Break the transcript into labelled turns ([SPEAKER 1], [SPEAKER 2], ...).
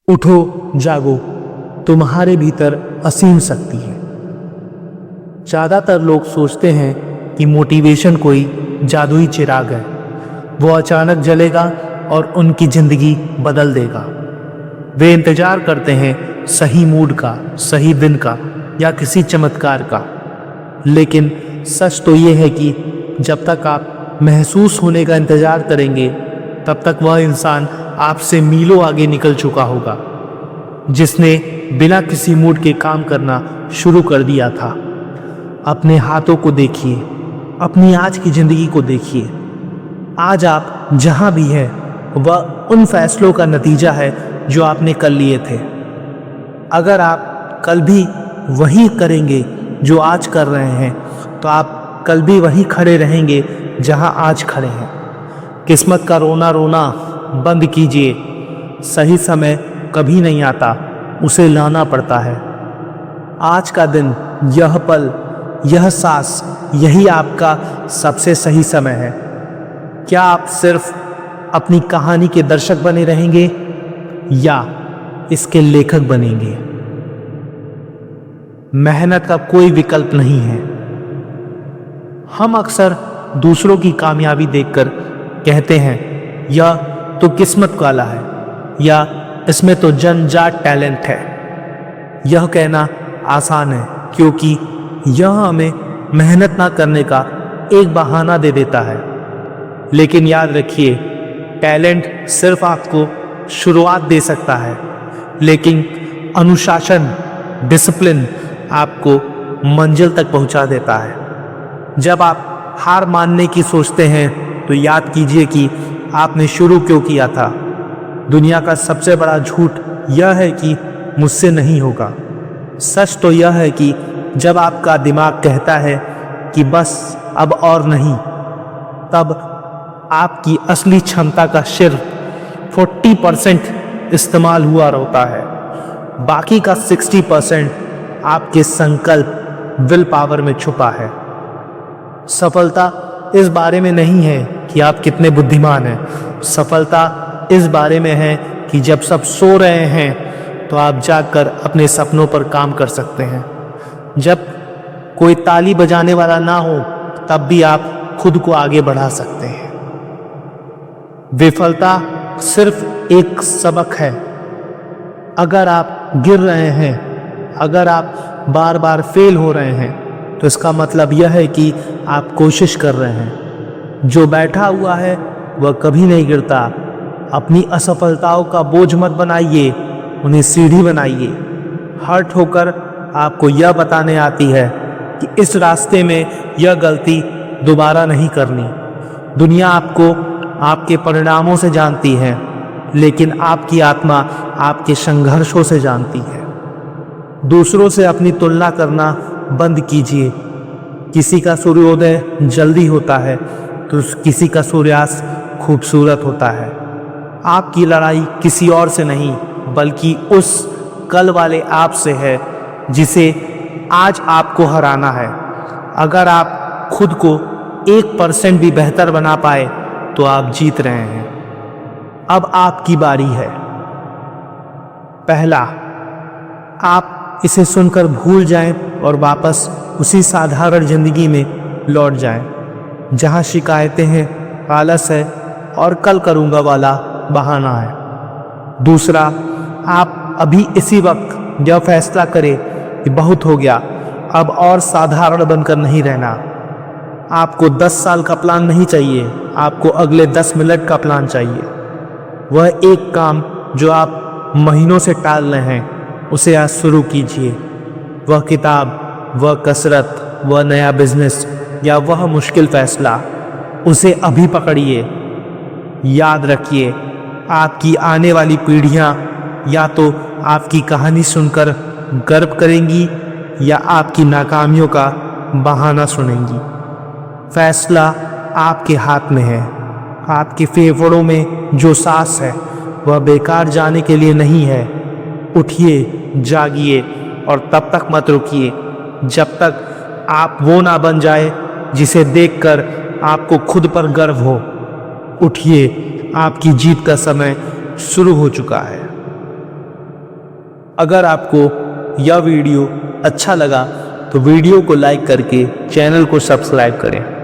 [SPEAKER 1] उठो, जागो, तुम्हारे भीतर असीम शक्ति है। ज़्यादातर लोग सोचते हैं कि मोटिवेशन कोई जादुई चिराग है, वो अचानक जलेगा और उनकी ज़िंदगी बदल देगा। वे इंतज़ार करते हैं सही मूड का, सही दिन का या किसी चमत्कार का। लेकिन सच तो ये है कि जब तक आप महसूस होने का इंतज़ार करेंगे, तब तक वह इंसान आपसे मीलों आगे निकल चुका होगा, जिसने बिना किसी मूड के काम करना शुरू कर दिया था। अपने हाथों को देखिए, अपनी आज की ज़िंदगी को देखिए। आज आप जहाँ भी हैं, वह उन फैसलों का नतीजा है जो आपने कल लिए थे। अगर आप कल भी वही करेंगे जो आज कर रहे हैं, तो आप कल भी वहीं खड़े रहेंगे जहाँ आज खड़े हैं। किस्मत का रोना रोना बंद कीजिए। सही समय कभी नहीं आता, उसे लाना पड़ता है। आज का दिन, यह पल, यह सांस, यही आपका सबसे सही समय है। क्या आप सिर्फ अपनी कहानी के दर्शक बने रहेंगे या इसके लेखक बनेंगे? मेहनत का कोई विकल्प नहीं है। हम अक्सर दूसरों की कामयाबी देखकर कहते हैं, यह तो किस्मत वाला है, या इसमें तो जन्मजात टैलेंट है। यह कहना आसान है, क्योंकि यह हमें मेहनत ना करने का एक बहाना दे देता है। लेकिन याद रखिए, टैलेंट सिर्फ आपको शुरुआत दे सकता है, लेकिन अनुशासन, डिसिप्लिन आपको मंजिल तक पहुंचा देता है। जब आप हार मानने की सोचते हैं, तो याद कीजिए कि आपने शुरू क्यों किया था। दुनिया का सबसे बड़ा झूठ यह है कि मुझसे नहीं होगा। सच तो यह है कि जब आपका दिमाग कहता है कि बस अब और नहीं, तब आपकी असली क्षमता का सिर्फ 40% इस्तेमाल हुआ होता है। बाकी का 60% आपके संकल्प, विल पावर में छुपा है। सफलता इस बारे में नहीं है कि आप कितने बुद्धिमान हैं। सफलता इस बारे में है कि जब सब सो रहे हैं, तो आप जागकर अपने सपनों पर काम कर सकते हैं। जब कोई ताली बजाने वाला ना हो, तब भी आप खुद को आगे बढ़ा सकते हैं। विफलता सिर्फ एक सबक है। अगर आप गिर रहे हैं, अगर आप बार बार फेल हो रहे हैं, तो इसका मतलब यह है कि आप कोशिश कर रहे हैं। जो बैठा हुआ है वह कभी नहीं गिरता। अपनी असफलताओं का बोझ मत बनाइए, उन्हें सीढ़ी बनाइए। हर्ट होकर आपको यह बताने आती है कि इस रास्ते में यह गलती दोबारा नहीं करनी। दुनिया आपको आपके परिणामों से जानती है, लेकिन आपकी आत्मा आपके संघर्षों से जानती है। दूसरों से अपनी तुलना करना बंद कीजिए। किसी का सूर्योदय जल्दी होता है, तो किसी का सूर्यास्त खूबसूरत होता है। आपकी लड़ाई किसी और से नहीं, बल्कि उस कल वाले आप से है जिसे आज आपको हराना है। अगर आप खुद को 1% भी बेहतर बना पाए, तो आप जीत रहे हैं। अब आपकी बारी है। पहला, आप इसे सुनकर भूल जाएं और वापस उसी साधारण जिंदगी में लौट जाएं, जहां शिकायतें हैं, आलस है और कल करूंगा वाला बहाना है। दूसरा, आप अभी इसी वक्त यह फैसला करें कि बहुत हो गया, अब और साधारण बनकर नहीं रहना। आपको 10 साल का प्लान नहीं चाहिए, आपको अगले 10 मिनट का प्लान चाहिए। वह एक काम जो आप महीनों से टाल रहे हैं, उसे आज शुरू कीजिए। वह किताब, वह कसरत, वह नया बिजनेस या वह मुश्किल फैसला, उसे अभी पकड़िए। याद रखिए, आपकी आने वाली पीढ़ियां या तो आपकी कहानी सुनकर गर्व करेंगी या आपकी नाकामियों का बहाना सुनेंगी। फैसला आपके हाथ में है। आपके फेफड़ों में जो सांस है, वह बेकार जाने के लिए नहीं है। उठिए, जागिए और तब तक मत रुकिए जब तक आप वो ना बन जाए जिसे देखकर आपको खुद पर गर्व हो। उठिए, आपकी जीत का समय शुरू हो चुका है। अगर आपको यह वीडियो अच्छा लगा तो वीडियो को लाइक करके चैनल को सब्सक्राइब करें।